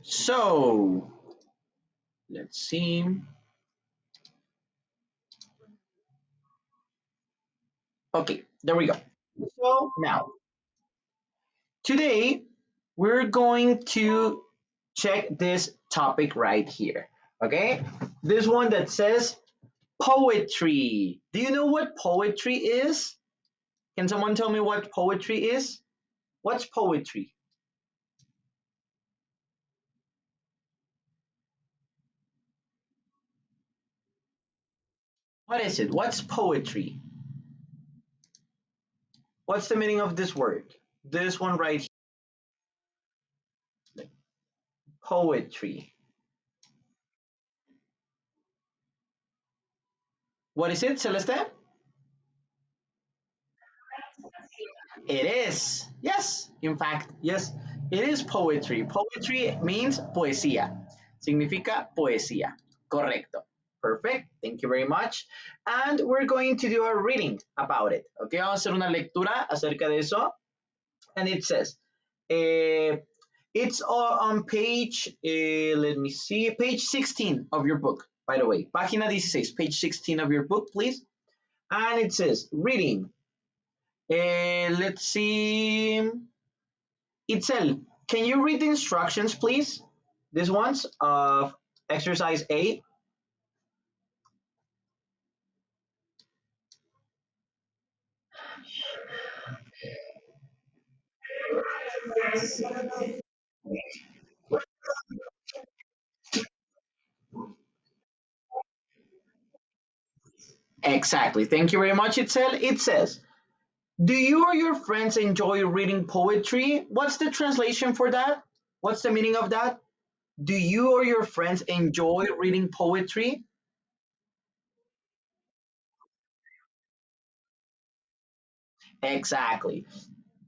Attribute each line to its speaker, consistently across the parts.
Speaker 1: So let's see. Okay, there we go. So now, today we're going to check this topic right here. Okay, this one that says poetry. Do you know what poetry is? Can someone tell me what poetry is? What's poetry? What is it? What's poetry? What's the meaning of this word? This one right here. Poetry. What is it, Celeste? It is. Yes, in fact, yes, it is poetry. Poetry means poesía. Significa poesía. Correcto. Perfect. Thank you very much. And we're going to do a reading about it. Okay, vamos a hacer una lectura acerca de eso. And it says, uh, it's on page, let me see, page 16 of your book, by the way. Página 16, page 16 of your book, please. And it says, reading. Let's see. Itzel, can you read the instructions, please? These ones of exercise A. Exactly. Thank you very much, Itzel. It says, do you or your friends enjoy reading poetry? What's the translation for that? What's the meaning of that? Do you or your friends enjoy reading poetry? Exactly.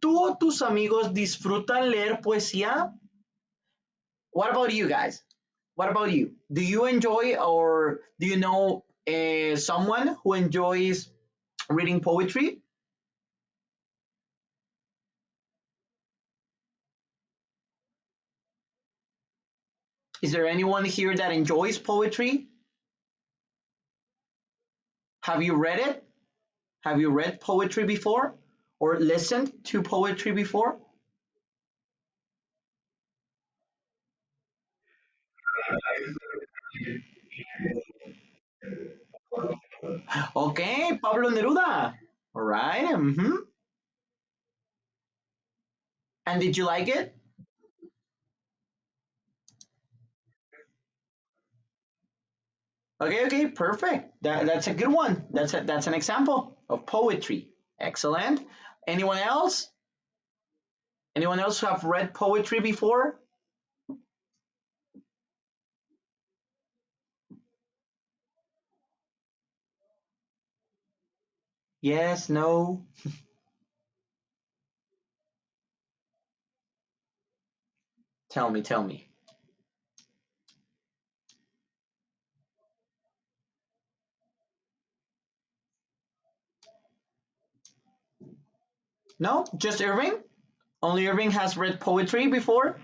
Speaker 1: ¿Tú o tus amigos disfrutan leer poesía? What about you guys? What about you? Do you enjoy or do you know someone who enjoys reading poetry? Is there anyone here that enjoys poetry? Have you read it? Have you read poetry before or listened to poetry before? Okay, Pablo Neruda. All right. And did you like it? Okay, okay, perfect. That's a good one. That's an example of poetry. Excellent. Anyone else? Anyone else who have read poetry before? Yes, no. Tell me, tell me. No, just Irving? Only Irving has read poetry before?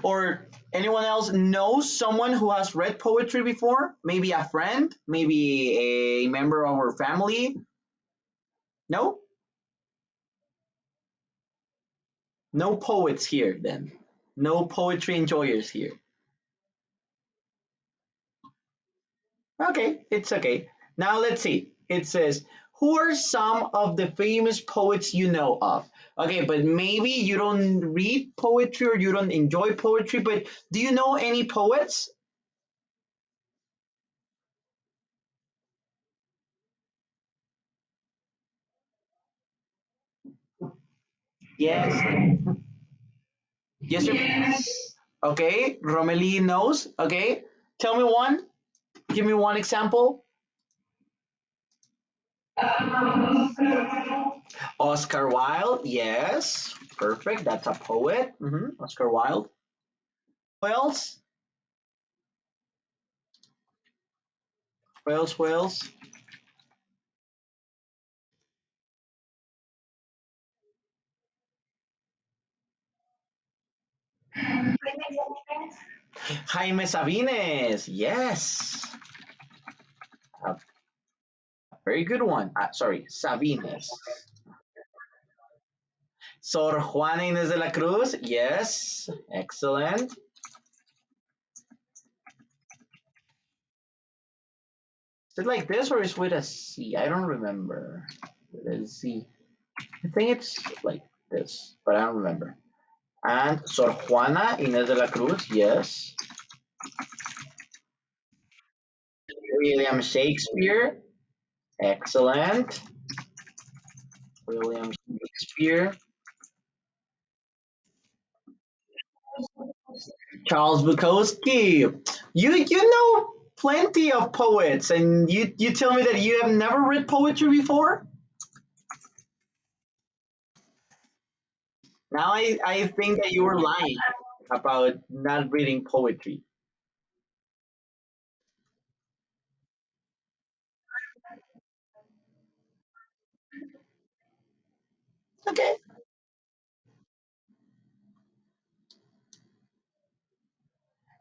Speaker 1: Or anyone else knows someone who has read poetry before? Maybe a friend? Maybe a member of our family? No? No poets here then. No poetry enjoyers here. Okay, it's okay. Now let's see. It says, who are some of the famous poets you know of? Okay, but maybe you don't read poetry or you don't enjoy poetry, but do you know any poets? Yes. Yes, sir. Okay, Romeli knows. Okay, tell me one. Give me one example. Oscar Wilde. Yes, perfect. That's a poet. Oscar Wilde. Who else? Who else? Who else? Jaime Sabines. Yes. A very good one. Sorry, Sabines. Sor Juana Inés de la Cruz. Yes. Excellent. Is it like this or is with a C? I don't remember. With a Z. I think it's like this, but I don't remember. And Sor Juana Inés de la Cruz. Yes. William Shakespeare. Excellent. William Shakespeare. Charles Bukowski. You know plenty of poets, and you tell me that you have never read poetry before. Now I think that you were lying about not reading poetry. Okay.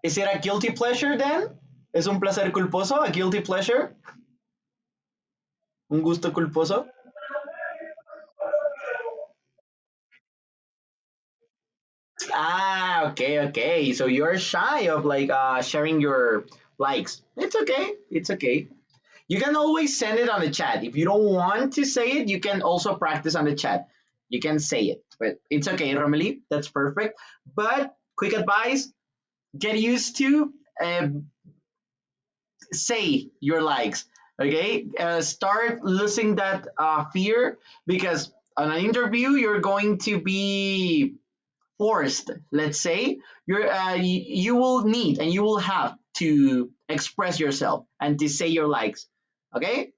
Speaker 1: Is it a guilty pleasure then? ¿Es un placer culposo? A guilty pleasure? ¿Un gusto culposo? Ah, okay, okay. So you're shy of like sharing your likes. It's okay. It's okay. You can always send it on the chat. If you don't want to say it, you can also practice on the chat. You can say it, but it's okay, Romeli. That's perfect. But quick advice: get used to say your likes. Okay, start losing that fear because on an interview you're going to be forced. Let's say you will need and you will have to express yourself and to say your likes. Okay,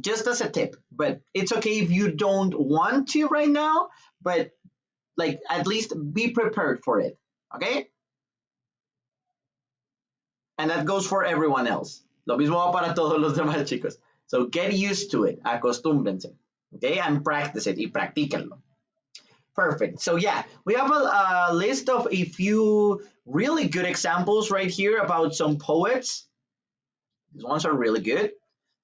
Speaker 1: just as a tip, but it's okay if you don't want to right now, but like at least be prepared for it. Okay, and that goes for everyone else. Lo mismo va para todos los demás chicos. So get used to it, acostúmbrense. Okay, and practice it y practíquenlo. Perfect. So yeah, we have a list of a few really good examples right here about some poets. These ones are really good.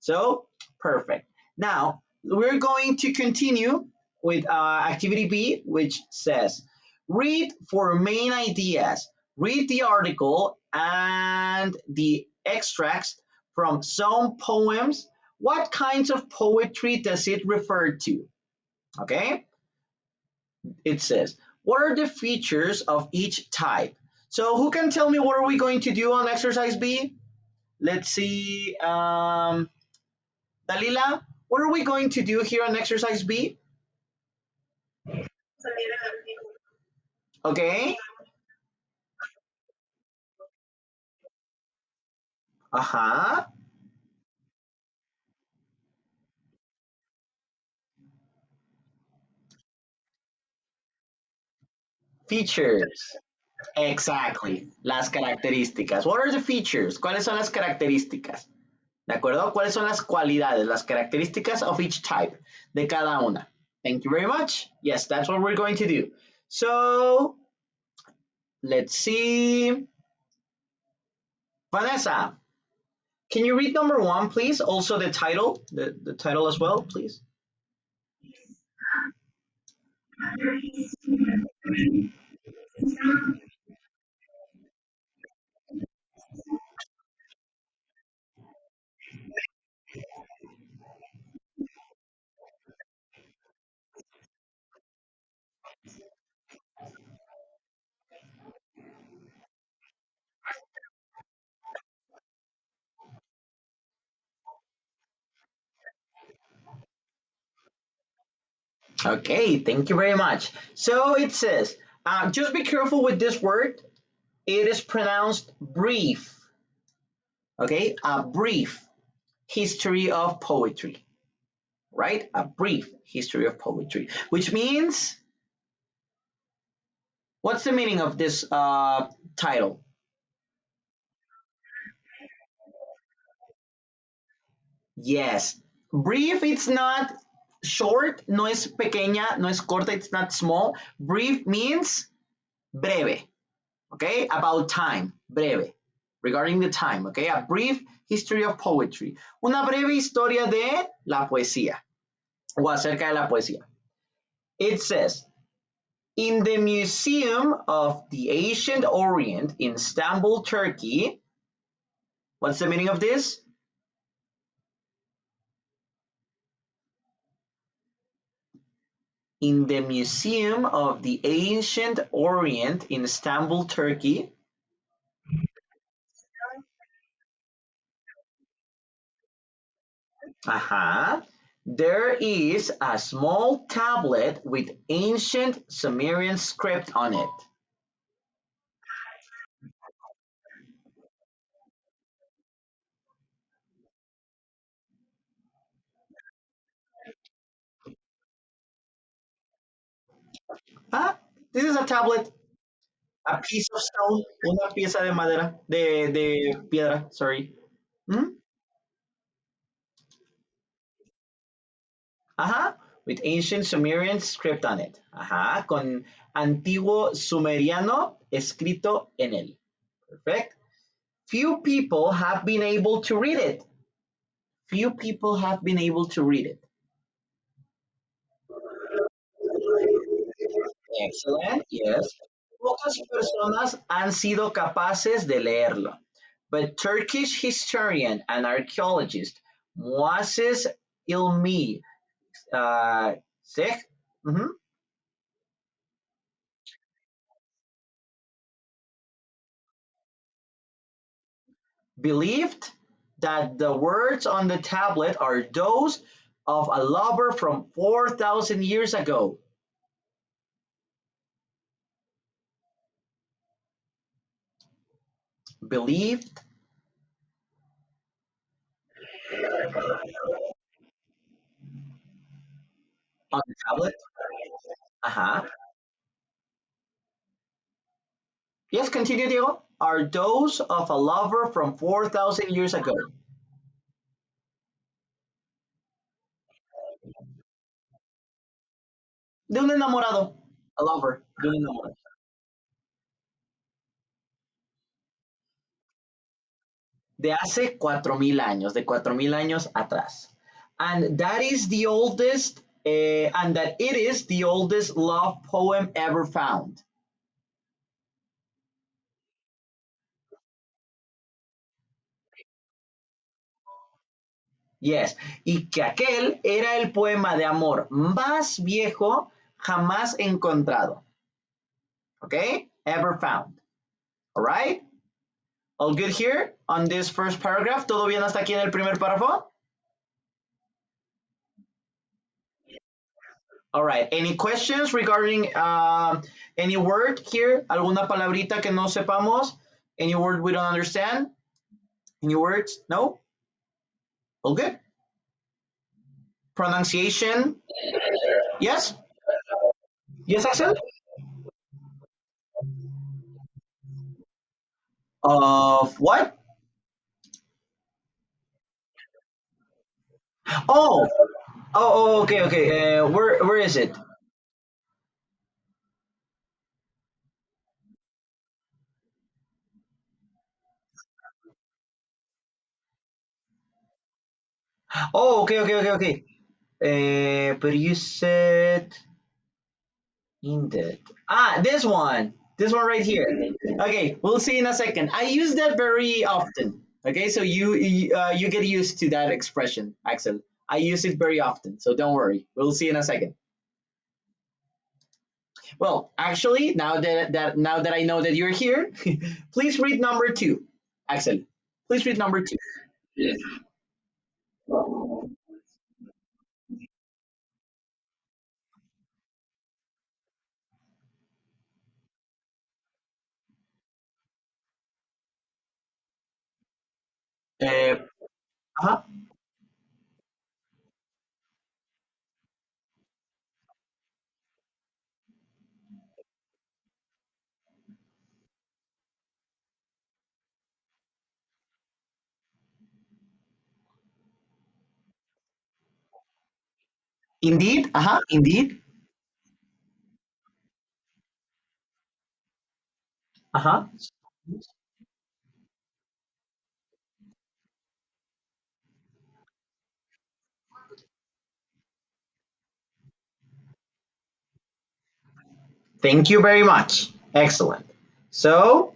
Speaker 1: So perfect. Now we're going to continue with activity B, which says read for main ideas. Read the article and the extracts from some poems. What kinds of poetry does it refer to? Okay, it says, what are the features of each type? So who can tell me what are we going to do on exercise B? Let's see. Dalila, what are we going to do here on exercise B? Okay. Uh-huh. Features. Exactly. Las características. What are the features? ¿Cuáles son las características? ¿De acuerdo? ¿Cuáles son las cualidades, las características of each type? De cada una. Thank you very much. Yes, that's what we're going to do. So, let's see. Vanessa, can you read number one, please? Also the title, the title as well, please. Okay, thank you very much. So it says, just be careful with this word. It is pronounced brief. Okay, a brief history of poetry, right? A brief history of poetry, which means, what's the meaning of this title? Yes, brief, it's not short, no es pequeña, no es corta, it's not small. Brief means Breve. Okay, about time. Breve. Regarding the time. Okay, a brief history of poetry. Una breve historia de la poesía o acerca de la poesía. It says, in the Museum of the Ancient Orient in Istanbul, Turkey. What's the meaning of this? In the Museum of the Ancient Orient in Istanbul, Turkey. Uh-huh. There is a small tablet with ancient Sumerian script on it. Ah, this is a tablet, a piece of stone, una pieza de madera, de piedra, sorry. Mhm. Ajá, with ancient Sumerian script on it. Ajá, con antiguo sumeriano escrito en él. Perfect. Few people have been able to read it. Few people have been able to read it. Excellent, yes. Pocas personas han sido capaces de leerlo. But Turkish historian and archaeologist Muazzez Ilmi Sek mhm, believed that the words on the tablet are those of a lover from 4,000 years ago. Believed on the tablet. Uh-huh. Yes, continue, Diego. Are those of a lover from 4,000 years ago. De un enamorado. A lover. De un enamorado. De hace 4,000 años. De 4,000 años atrás. And that is the oldest, and that it is the oldest love poem ever found. Yes. Y que aquel era el poema de amor más viejo jamás encontrado. Okay? Ever found. All right? All good here on this first paragraph. ¿Todo bien hasta aquí en el primer párrafo? All right. Any questions regarding any word here? ¿Alguna palabrita que no sepamos? Any word we don't understand? Any words? No? All good? Pronunciation? Yes? Yes, Axel? Of what? Oh, okay, okay. Where is it? Oh, okay, okay, okay, okay. But you said indeed. Ah, this one. This one right here. Okay, we'll see in a second. I use that very often. Okay, so you get used to that expression, Axel. I use it very often, so don't worry. We'll see in a second. Well, actually, now that I know that you're here, please read number two, Axel. Please read number two. Uh, uh-huh. Indeed, uh-huh, indeed. Uh-huh. Thank you very much. Excellent. So,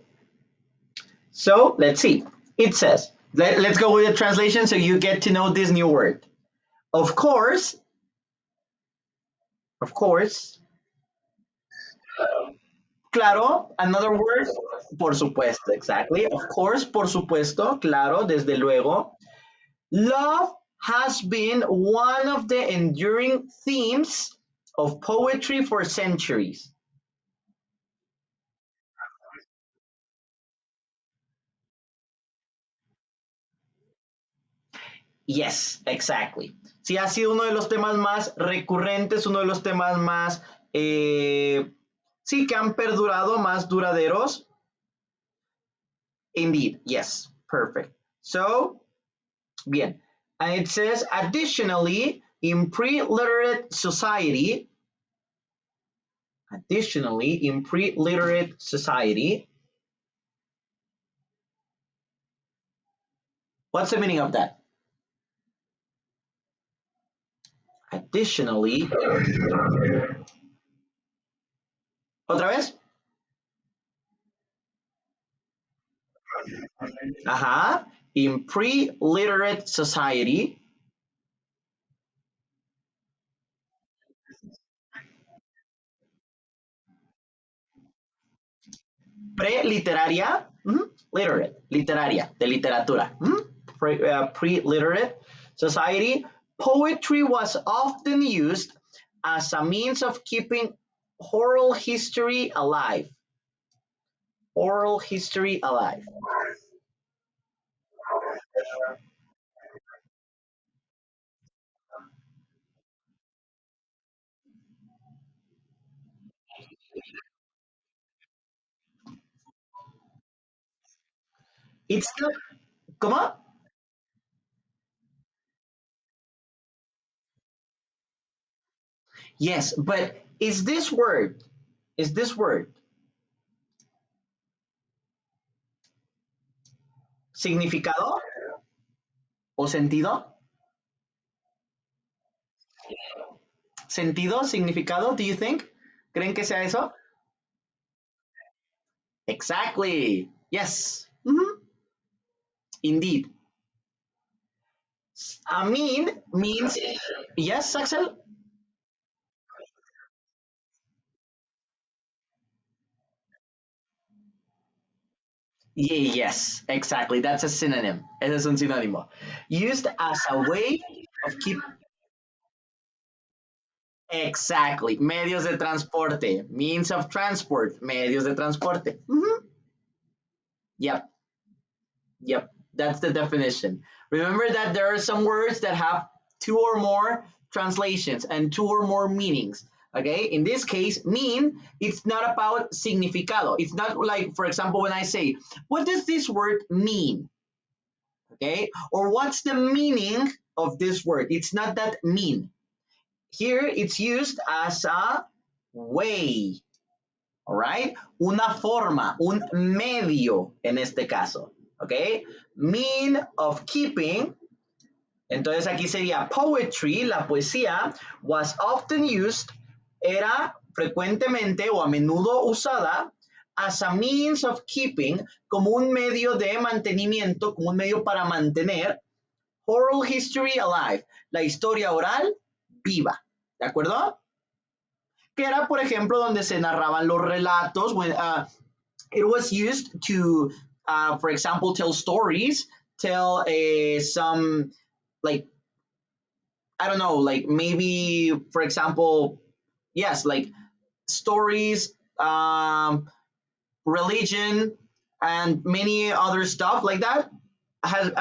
Speaker 1: let's see. It says, let's go with the translation so you get to know this new word. Of course, of course, claro, another word, por supuesto, exactly. Of course, por supuesto, claro, desde luego. Love has been one of the enduring themes of poetry for centuries. Yes, exactly. Sí, ha sido uno de los temas más recurrentes, uno de los temas más, sí, que han perdurado, más duraderos. Indeed, yes, perfect. So, bien. And it says, additionally, in pre-literate society, what's the meaning of that? Additionally, otra vez. Ajá. In pre-literate society, preliteraria, literate, literaria, de literatura, pre-literate society, poetry was often used as a means of keeping oral history alive. Oral history alive. It's not, ¿cómo? Yes, but is this word significado o sentido? ¿Sentido? ¿Significado? Do you think? ¿Creen que sea eso? Exactly. Yes. Indeed. Amin means yes, Axel? Yes, exactly. That's a synonym. Ese es un sinónimo. Used as a way of keep exactly. Medios de transporte. Means of transport. Medios de transporte. Yep. Yep, that's the definition. Remember that there are some words that have two or more translations and two or more meanings. Okay, in this case, mean, it's not about significado. It's not like, for example, when I say, what does this word mean? Okay, or what's the meaning of this word? It's not that mean. Here, it's used as a way, all right? Una forma, un medio en este caso, ¿ok? Mean of keeping, entonces aquí sería poetry, la poesía, was often used, era frecuentemente o a menudo usada as a means of keeping, como un medio de mantenimiento, como un medio para mantener oral history alive, la historia oral viva, ¿de acuerdo? Que era, por ejemplo, donde se narraban los relatos, it was used to, for example, tell stories, tell some, like, I don't know, like maybe, for example, yes, like stories, religion, and many other stuff like that has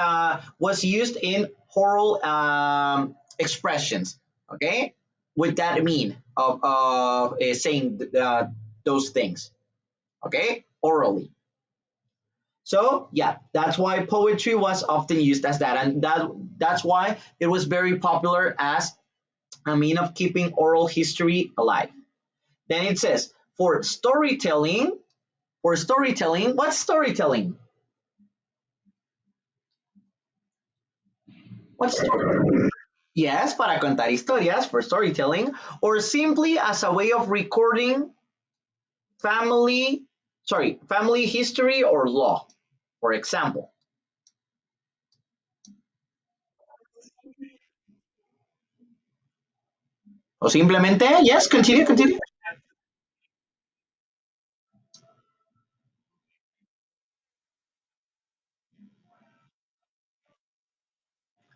Speaker 1: was used in oral expressions. Okay, with that mean of saying those things. Okay, orally. So yeah, that's why poetry was often used as that, and that's why it was very popular as a mean of keeping oral history alive. Then it says for storytelling, For storytelling, what's storytelling? What's storytelling? Yes, para contar historias, for storytelling, or simply as a way of recording family, family history or law, for example. O simplemente, yes, continue, continue.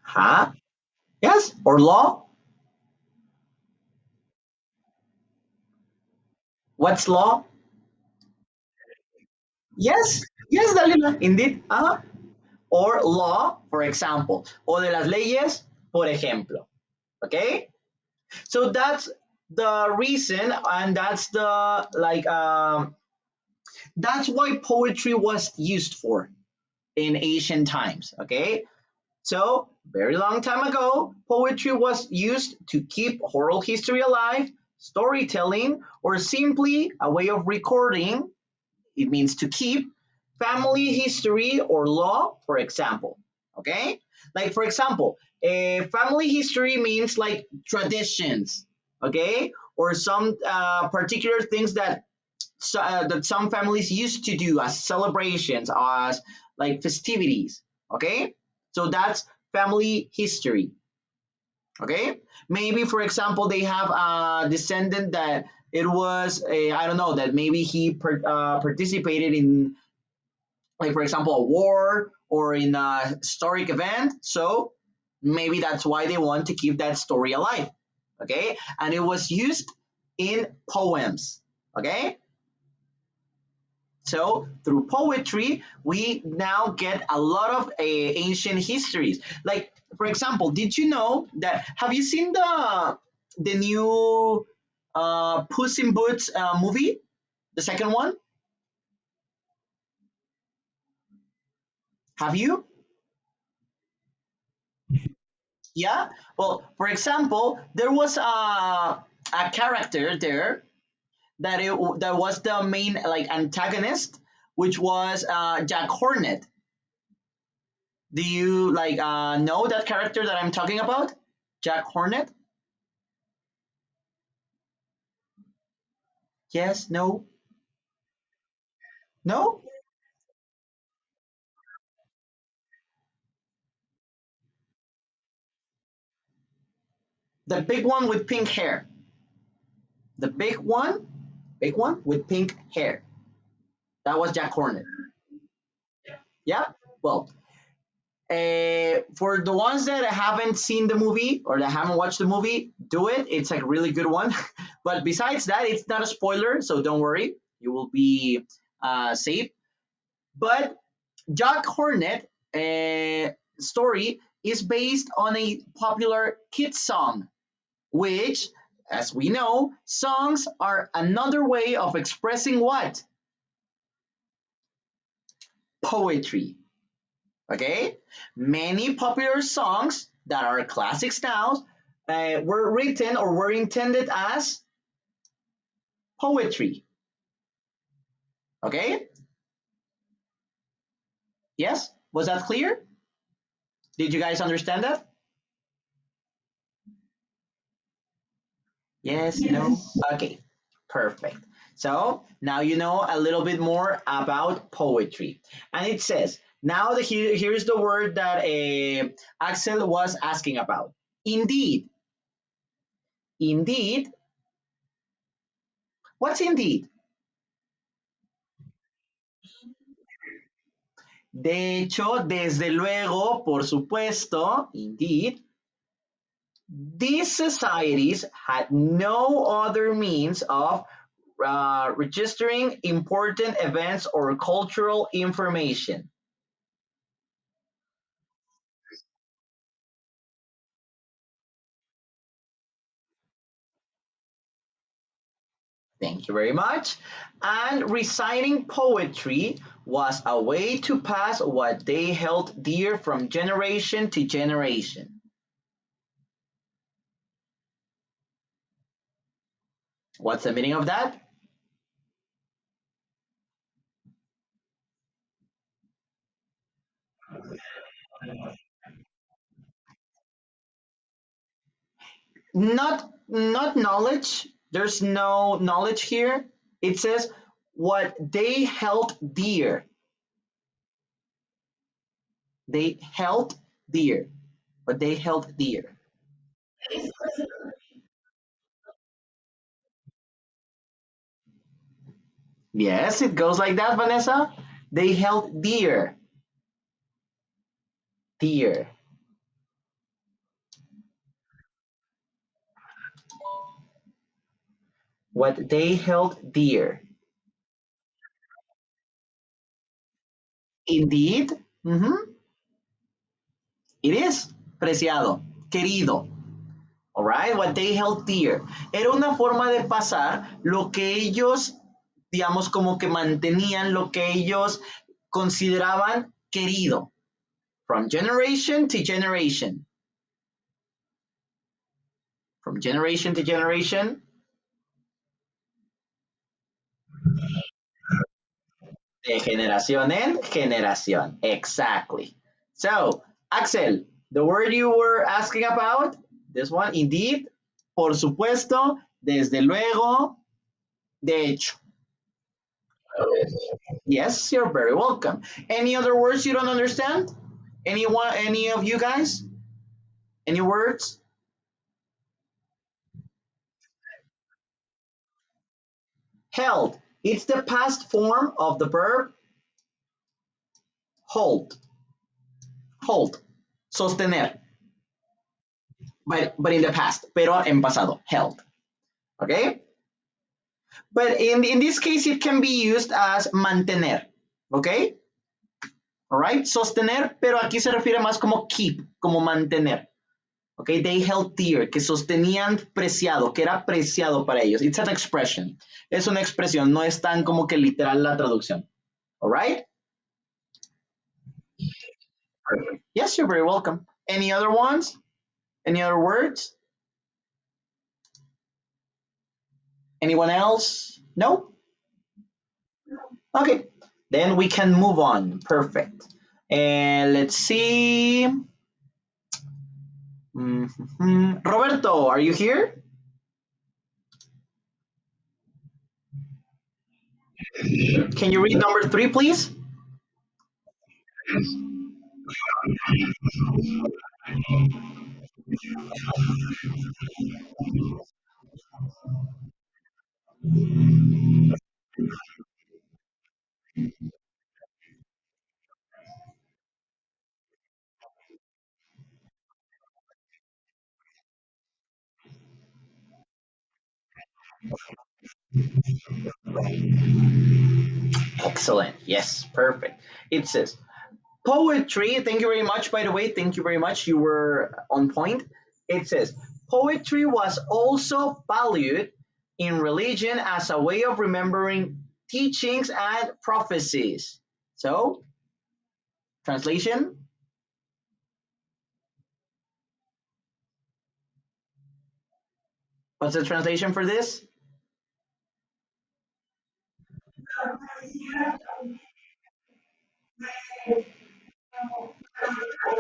Speaker 1: Huh? Yes, or law. What's law? Yes, yes, Dalila, indeed. Or law, for example. O de las leyes, por ejemplo. Okay? So that's the reason, and that's the that's why poetry was used for in ancient times. Okay, so very long time ago, poetry was used to keep oral history alive, storytelling, or simply a way of recording. It means to keep family history or law, for example. Okay, like for example, family history means like traditions. Okay, or some particular things that that some families used to do as celebrations, as like festivities. Okay, so that's family history. Okay, maybe for example they have a descendant that it was a, I don't know, that maybe he participated in, like for example, a war or in a historic event. So maybe that's why they want to keep that story alive. Okay, and it was used in poems. Okay, so through poetry, we now get a lot of ancient histories. Like, for example, did you know that? Have you seen the new Puss in Boots movie, the second one? Have you? Yeah. Well, for example, there was a character there that was the main like antagonist, which was Jack Hornet. Do you like know that character that I'm talking about? Jack Hornet? Yes, no, no? The big one with pink hair. The big one with pink hair. That was Jack Hornet. Yeah. Well, for the ones that haven't seen the movie or that haven't watched the movie, do it. It's a really good one. But besides that, it's not a spoiler, so don't worry. You will be safe. But Jack Hornet story is based on a popular kids song, which, as we know, songs are another way of expressing what? Poetry. Okay? Many popular songs that are classics now were written or were intended as poetry. Okay? Yes? Was that clear? Did you guys understand that? Yes, no? Okay, perfect. So now you know a little bit more about poetry. And it says, now here's the word that Axel was asking about. Indeed. Indeed. What's indeed? De hecho, desde luego, por supuesto, indeed, these societies had no other means of registering important events or cultural information. Thank you very much. And reciting poetry was a way to pass what they held dear from generation to generation. What's the meaning of that? Not knowledge. There's no knowledge here. It says what they held dear. They held dear. What they held dear. Yes, it goes like that, Vanessa. They held dear. Dear. What they held dear. Indeed. Mhm. It is. Preciado. Querido. Alright, what they held dear. Era una forma de pasar lo que ellos, digamos, como que mantenían, lo que ellos consideraban querido. From generation to generation. From generation to generation. De generación en generación. Exactly. So, Axel, the word you were asking about, this one, indeed, por supuesto, desde luego, de hecho. Yes, you're very welcome. Any other words you don't understand? Anyone, any of you guys? Any words? Held. It's the past form of the verb hold. Hold. Sostener. But in the past. Pero en pasado. Held. Okay? But in this case, it can be used as mantener. Okay? Alright? Sostener, pero aquí se refiere más como keep, como mantener. Okay, they held dear, que sostenían preciado, que era preciado para ellos. It's an expression. Es una expresión, no es tan como que literal la traducción. Alright? Perfect. Yes, you're very welcome. Any other ones? Any other words? Anyone else? No? Okay. Then we can move on. Perfect. And let's see. Roberto, are you here? Can you read number 3, please? Excellent. Yes, perfect. It says poetry. Thank you very much, by the way. Thank you very much. You were on point. It says poetry was also valued in religion as a way of remembering teachings and prophecies. So, translation. What's the translation for this?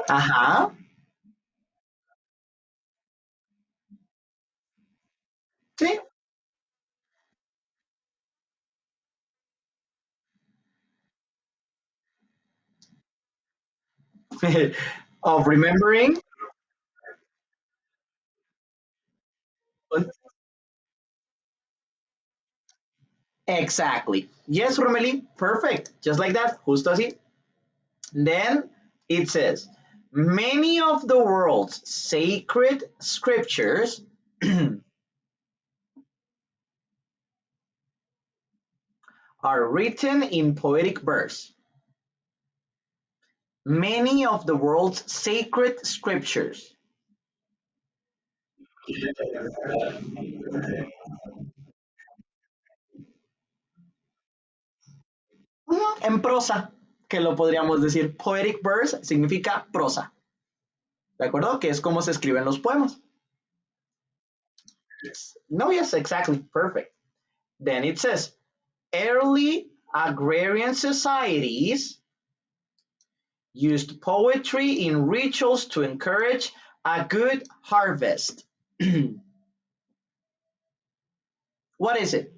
Speaker 1: Ajá. Sí. Of remembering. Exactly. Yes, Romeli. Perfect. Just like that. Justo así. Then it says, many of the world's sacred scriptures are written in poetic verse. Many of the world's sacred scriptures. En prosa, que lo podríamos decir. Poetic verse significa prosa. ¿De acuerdo? Que es como se escriben los poemas. Yes. No, yes, exactly. Perfect. Then it says, early agrarian societies Used poetry in rituals to encourage a good harvest. What is it?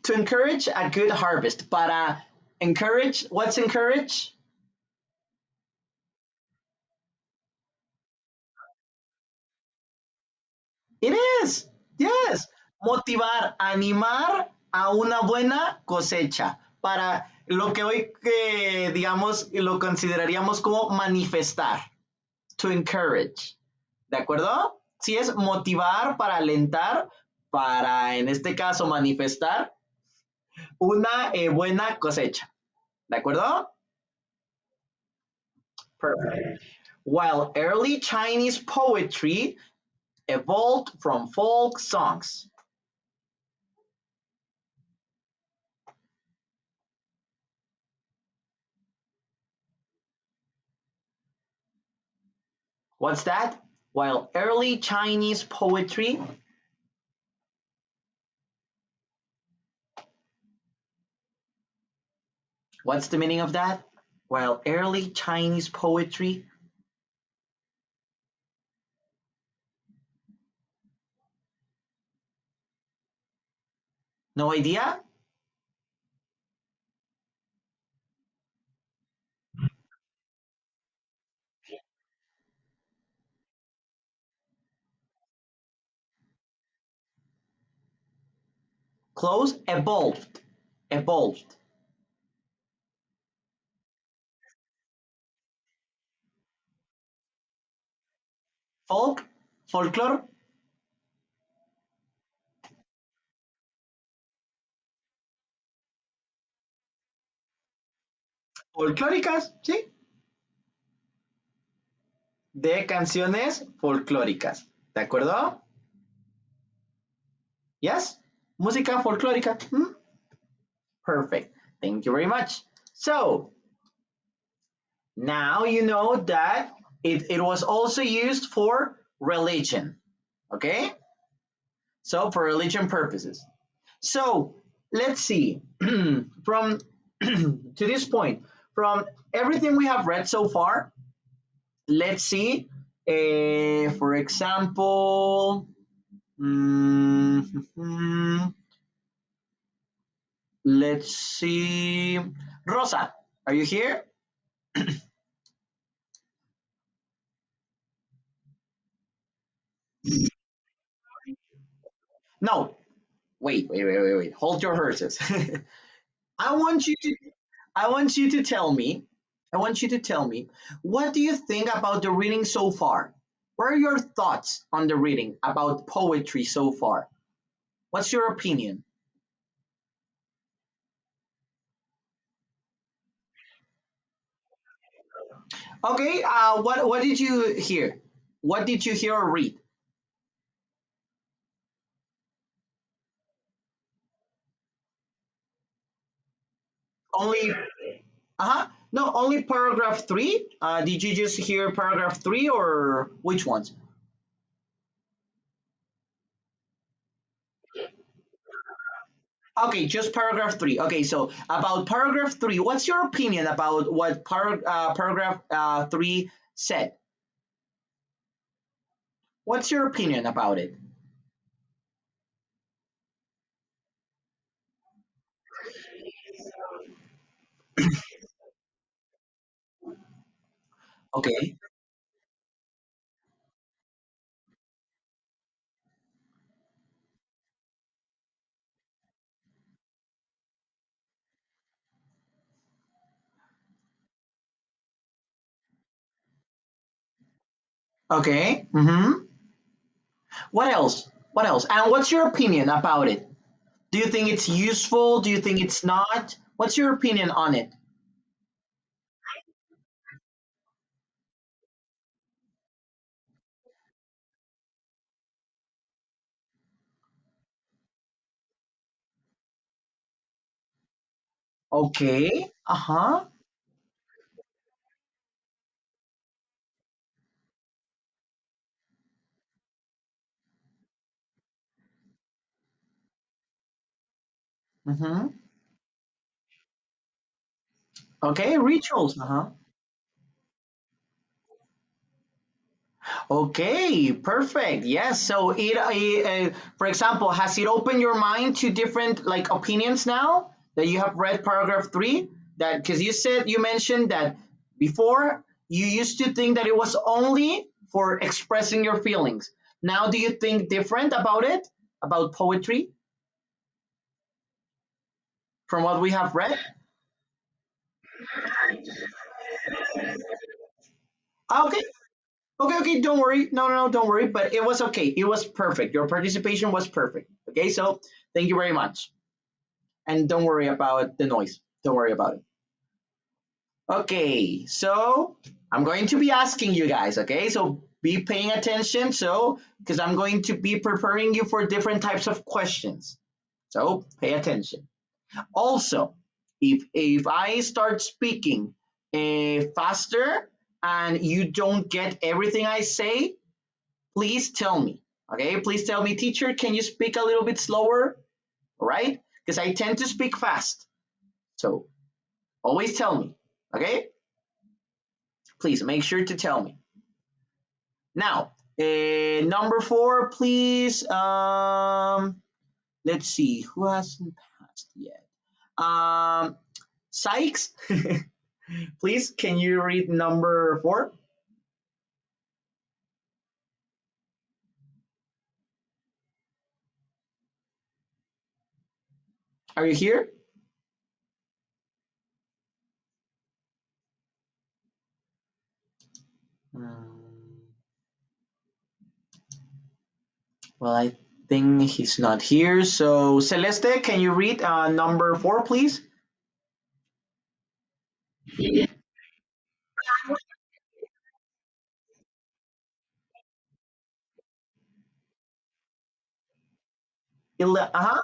Speaker 1: To encourage a good harvest. But encourage, what's encourage? It is. Yes. Motivar, animar a una buena cosecha. Para lo que hoy, digamos, lo consideraríamos como manifestar. To encourage. ¿De acuerdo? Si es motivar para alentar, para en este caso manifestar una buena cosecha. ¿De acuerdo? Perfect. While early Chinese poetry evolved from folk songs. What's that? While early Chinese poetry, what's the meaning of that? While early Chinese poetry, no idea? Close, evolved. Evolved. Folk, folklore, folclóricas, ¿sí? De canciones folclóricas. ¿De acuerdo? Yes? Música folclórica. Hmm? Perfect. Thank you very much. So, now you know that it was also used for religion. Okay? So, for religion purposes. So, let's see. From to this point, from everything we have read so far, let's see. For example, mm, let's see. Rosa, are you here? No. Wait. Hold your horses. I want you to I want you to tell me. I want you to tell me what do you think about the reading so far? What are your thoughts on the reading about poetry so far? What's your opinion? Okay, what did you hear? What did you hear or read? Only no, only paragraph 3. Did you just hear paragraph 3 or which ones? Okay, just paragraph 3. Okay, so about paragraph 3, what's your opinion about what paragraph 3 said? What's your opinion about it? Okay, okay. What else? What else? And what's your opinion about it? Do you think it's useful? Do you think it's not? What's your opinion on it? Okay. Uh-huh. Mm-hmm. Okay, rituals. Uh-huh. Okay, perfect. Yes. So for example, has it opened your mind to different like opinions now that you have read paragraph three? That because you mentioned that before you used to think that it was only for expressing your feelings. Now, do you think different about it, about poetry, from what we have read? Okay, okay, okay. Don't worry. No, no, no. Don't worry. But it was okay. It was perfect. Your participation was perfect. Okay, so thank you very much. And don't worry about the noise. Don't worry about it. Okay, so I'm going to be asking you guys, okay? So be paying attention. So, because I'm going to be preparing you for different types of questions. So pay attention. Also, if I start speaking faster and you don't get everything I say, please tell me. Okay, please tell me, teacher, can you speak a little bit slower? All right, because I tend to speak fast. So always tell me. Okay, please make sure to tell me. Now, number four, please. Let's see who hasn't passed yet. Sykes, please, can you read number four? Are you here? Um, well, I think he's not here. So, Celeste, can you read number four, please? Uh-huh.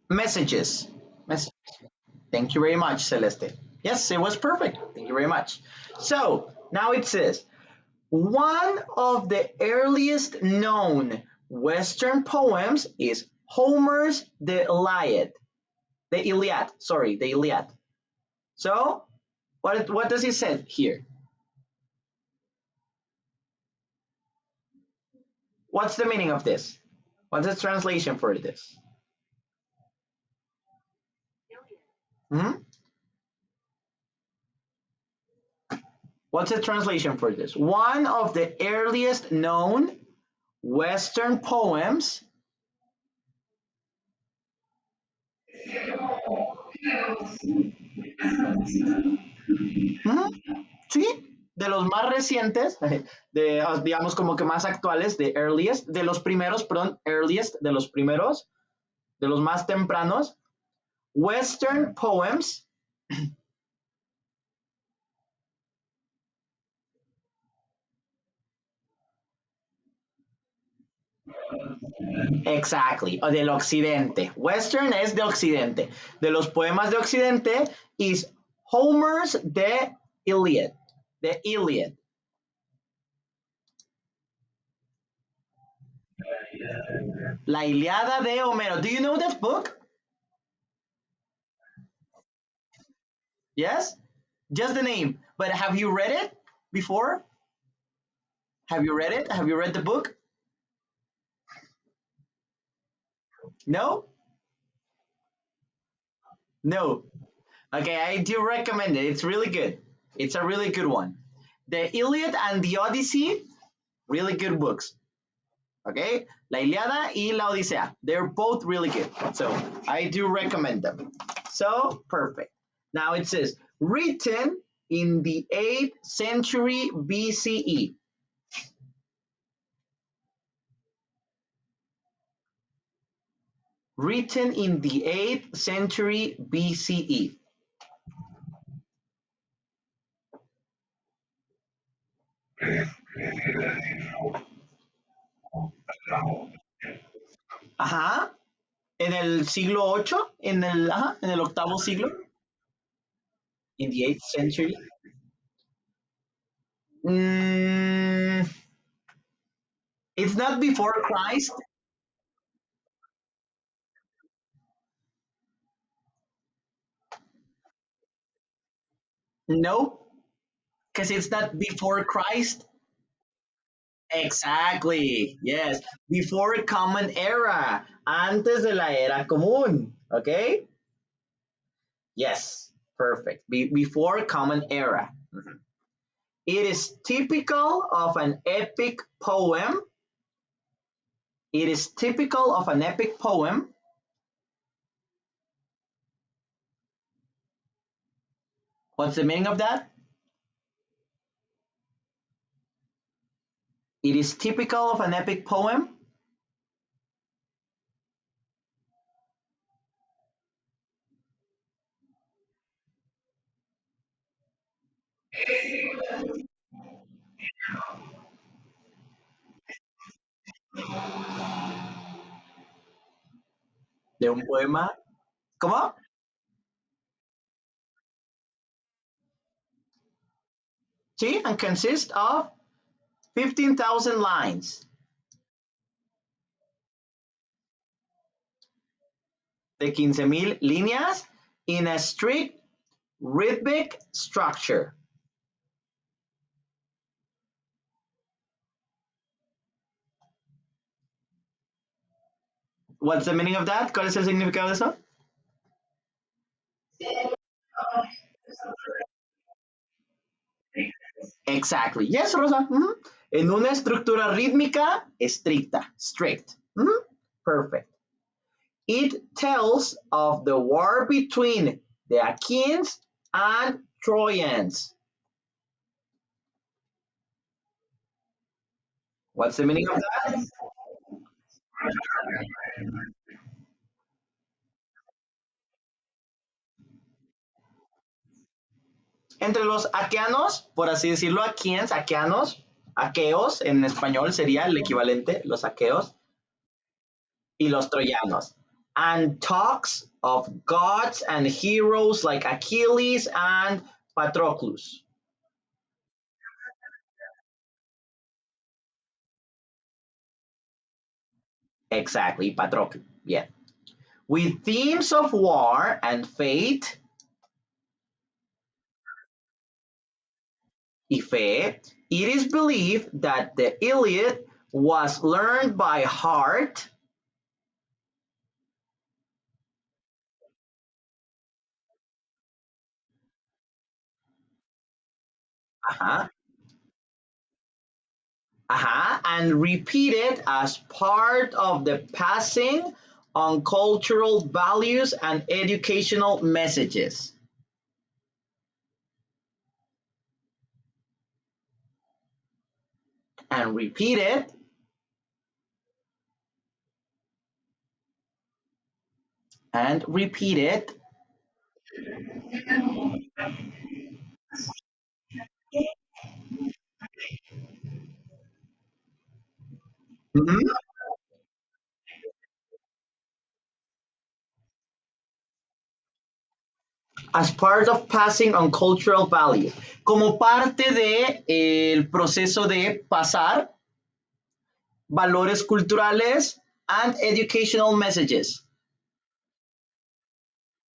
Speaker 1: Messages. Mess- Thank you very much, Celeste. Yes, it was perfect. Thank you very much. So, now it says, one of the earliest known Western poems is Homer's The Iliad. The Iliad, sorry, the Iliad. So, what does he say here? What's the meaning of this? What's the translation for this? Hmm? What's the translation for this? One of the earliest known Western poems. ¿Mm? Sí, de los más recientes, digamos como que más actuales, de earliest, de los primeros, perdón, earliest, de los más tempranos, Western poems. Exactly, o del occidente. Western es de occidente. De los poemas de occidente is Homer's The Iliad. The Iliad. La Iliada de Homero. Do you know that book? Yes? Just the name. But have you read it before? Have you read it? Have you read the book? No? No. Okay, I do recommend it. It's really good. It's a really good one. The Iliad and the Odyssey, really good books. Okay? La Iliada y La Odisea. They're both really good. So I do recommend them. So, perfect. Now it says written in the 8th century BCE. Written in the 8th century BCE. Ajá. En el siglo 8, en el octavo siglo, in the 8th century. Mm, it's not before Christ. No, because it's not before Christ. Exactly. Yes. Before Common Era. Antes de la Era Común. Okay? Yes. Perfect. Before Common Era. Mhm. It is typical of an epic poem. It is typical of an epic poem. What's the meaning of that? It is typical of an epic poem. De un poema. ¿Cómo? Sí, and consists of 15,000 lines. De 15,000 líneas in a strict rhythmic structure. What's the meaning of that? ¿Cuál es el significado de eso? Exactly. Yes, Rosa. Mhm. En una estructura rítmica estricta. Strict. Mhm. Perfect. It tells of the war between the Achaeans and Trojans. What's the meaning of that? Entre los aqueanos, por así decirlo, Achaeans, aqueanos, aqueos en español sería el equivalente, los aqueos, y los troyanos. And talks of gods and heroes like Achilles and Patroclus. Exactly, Patroclus. Yeah. With themes of war and fate y fe, it is believed that the Iliad was learned by heart. Ajá, and repeated as part of the passing on cultural values and educational messages. And repeated and repeated. Mhm. As part of passing on cultural values, como parte de el proceso de pasar valores culturales and educational messages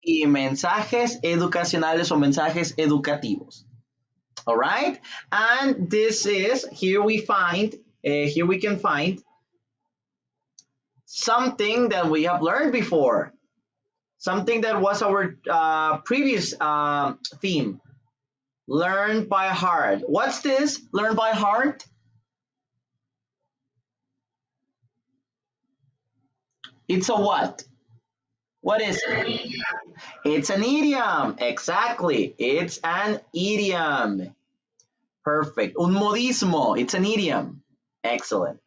Speaker 1: y mensajes educacionales o mensajes educativos. All right, and this is here we can find something that we have learned before, something that was our previous theme. Learn by heart. What's this? Learn by heart? It's a what? What is it? It's an idiom. Exactly. It's an idiom. Perfect. Un modismo. It's an idiom. Excellent.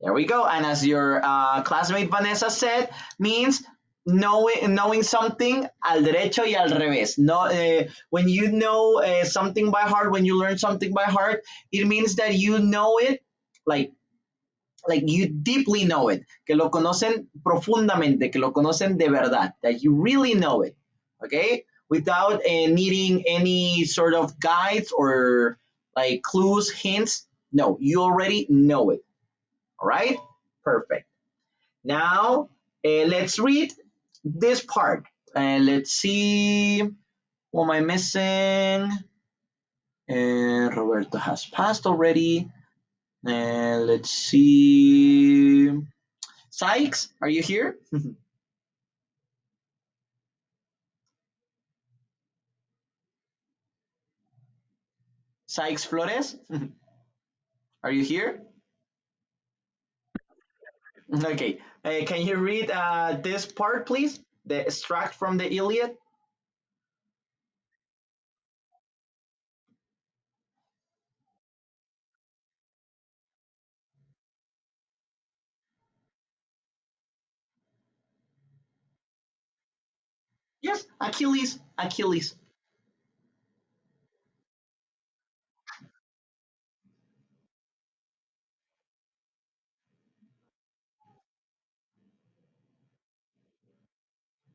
Speaker 1: There we go. And as your classmate Vanessa said, means knowing something al derecho y al revés. No, when you know something by heart, when you learn something by heart, it means that you know it like you deeply know it, que lo conocen profundamente, que lo conocen de verdad, that you really know it, okay? Without needing any sort of guides or like clues, hints. No, you already know it. All right? Perfect. Now, let's read this part. And let's see. What am I missing? Roberto has passed already. And let's see. Sykes, are you here? Sykes Flores, are you here? Okay. Can you read this part, please? The extract from the Iliad? Yes, Achilles. Achilles.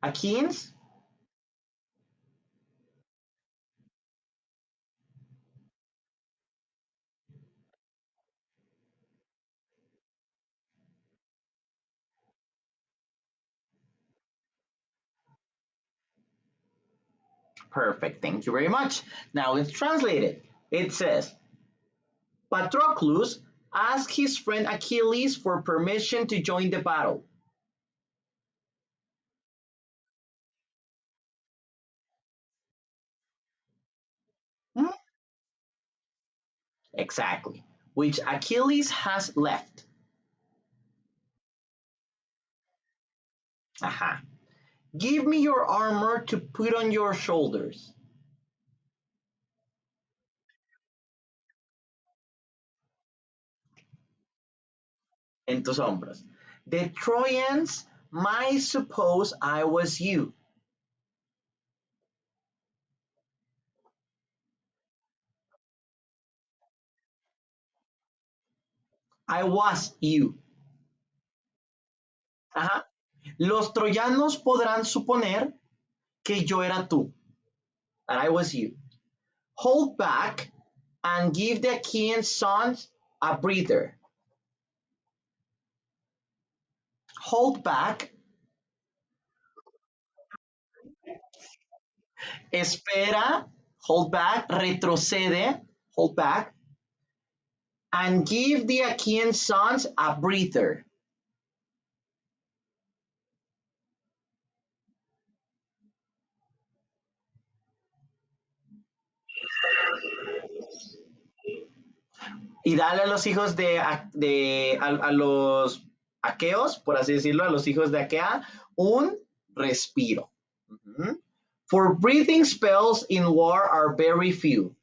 Speaker 1: Achilles? Perfect. Thank you very much. Now let's translate it. It says Patroclus asked his friend Achilles for permission to join the battle. Hmm? Exactly. Which Achilles has left. Aha. Give me your armor to put on your shoulders. En tus hombros. The Trojans might suppose I was you. I was you. Ajá. Los troyanos podrán suponer que yo era tú. That I was you. Hold back and give the Achaean sons a breather. Hold back, espera, hold back, retrocede, hold back, and give the Achaean sons a breather. Y dale a los hijos a los aqueos, por así decirlo, a los hijos de Aquea, un respiro. Ujú. For breathing spells in war are very few.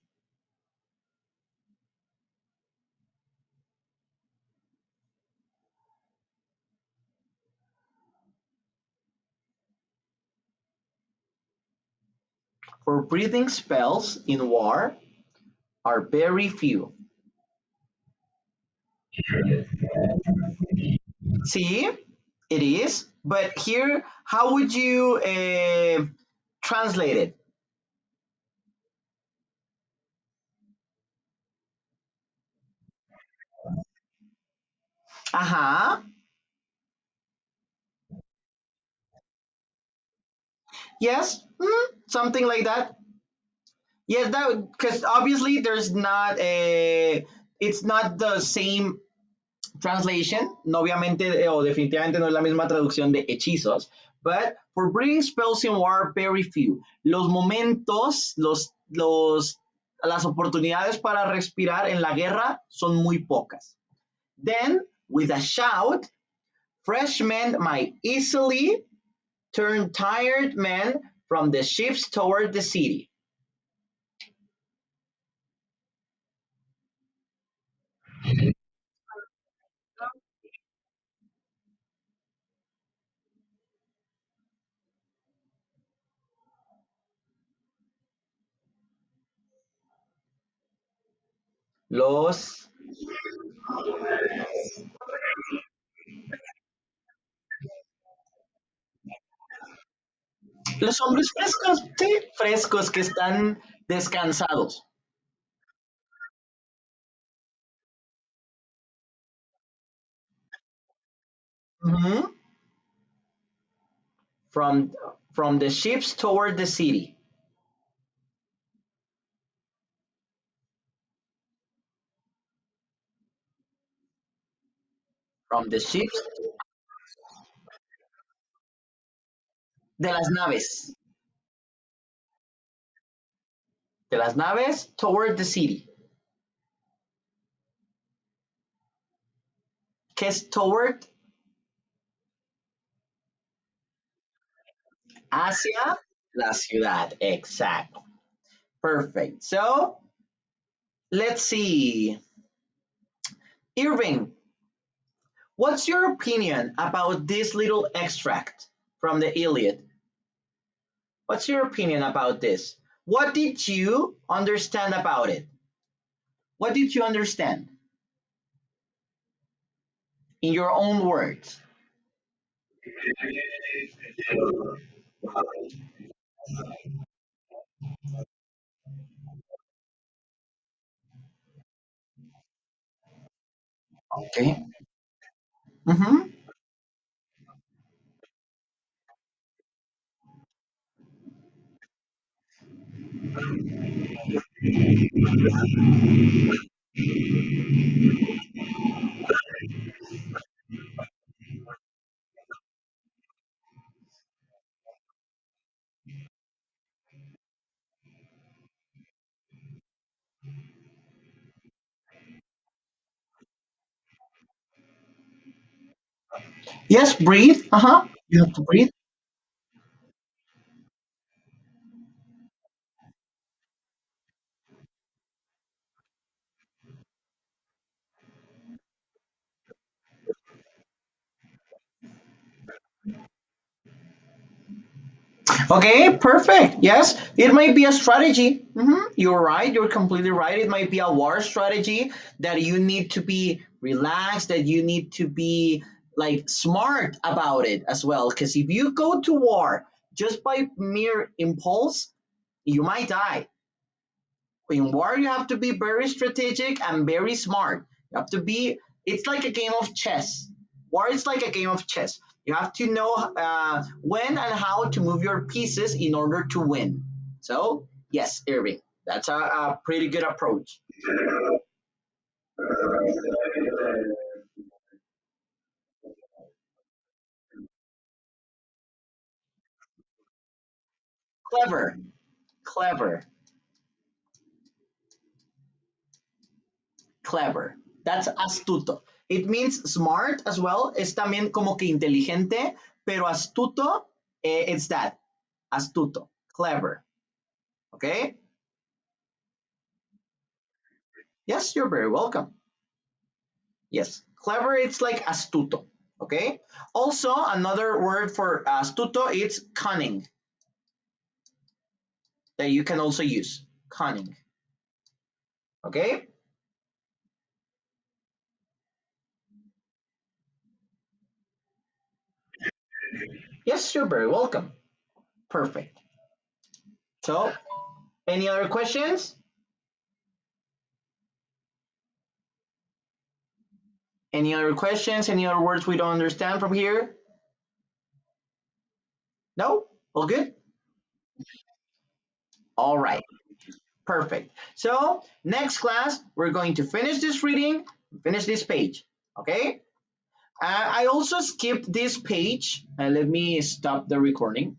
Speaker 1: For breathing spells in war are very few. See, it is. But here, how would you translate it? Uh-huh. Yes, something like that. Yes, that because obviously there's not a. It's not the same translation. No, obviamente, o definitivamente no es la misma traducción de hechizos. But for breathing spells in war, very few. Los momentos, las oportunidades para respirar en la guerra son muy pocas. Then, with a shout, fresh men might easily turn tired men from the ships toward the city. Los, los hombres frescos, sí, frescos que están descansados. Mhm. From from the ships toward the city. From the ships de las naves. De las naves toward the city. ¿Qué es toward? Hacia la ciudad. Exacto. Perfect. So let's see. Irving, what's your opinion about this little extract from the Iliad? What's your opinion about this? What did you understand about it? What did you understand in your own words? Okay. Mm-hmm. Yes, breathe. Uh-huh. You have to breathe. Okay, perfect. Yes, it might be a strategy. You're right. You're completely right. It might be a war strategy that you need to be relaxed, that you need to be like smart about it as well. Because if you go to war just by mere impulse, you might die. In war, you have to be very strategic and very smart. You have to be, it's like a game of chess. War is like a game of chess. You have to know when and how to move your pieces in order to win. So, yes, Irving, that's a pretty good approach. Clever, clever, clever. That's astuto. It means smart as well. Es también como que inteligente, pero astuto, it's that. Astuto, clever. Okay? Yes, you're very welcome. Yes, clever, it's like astuto. Okay. Also, another word for astuto is cunning that you can also use. Cunning. Okay. Yes, you're very welcome. Perfect. So, any other questions? Any other questions? Any other words we don't understand from here? No? All good? All right. Perfect. So, next class, we're going to finish this reading, finish this page. Okay. I also skipped this page. Let me stop the recording.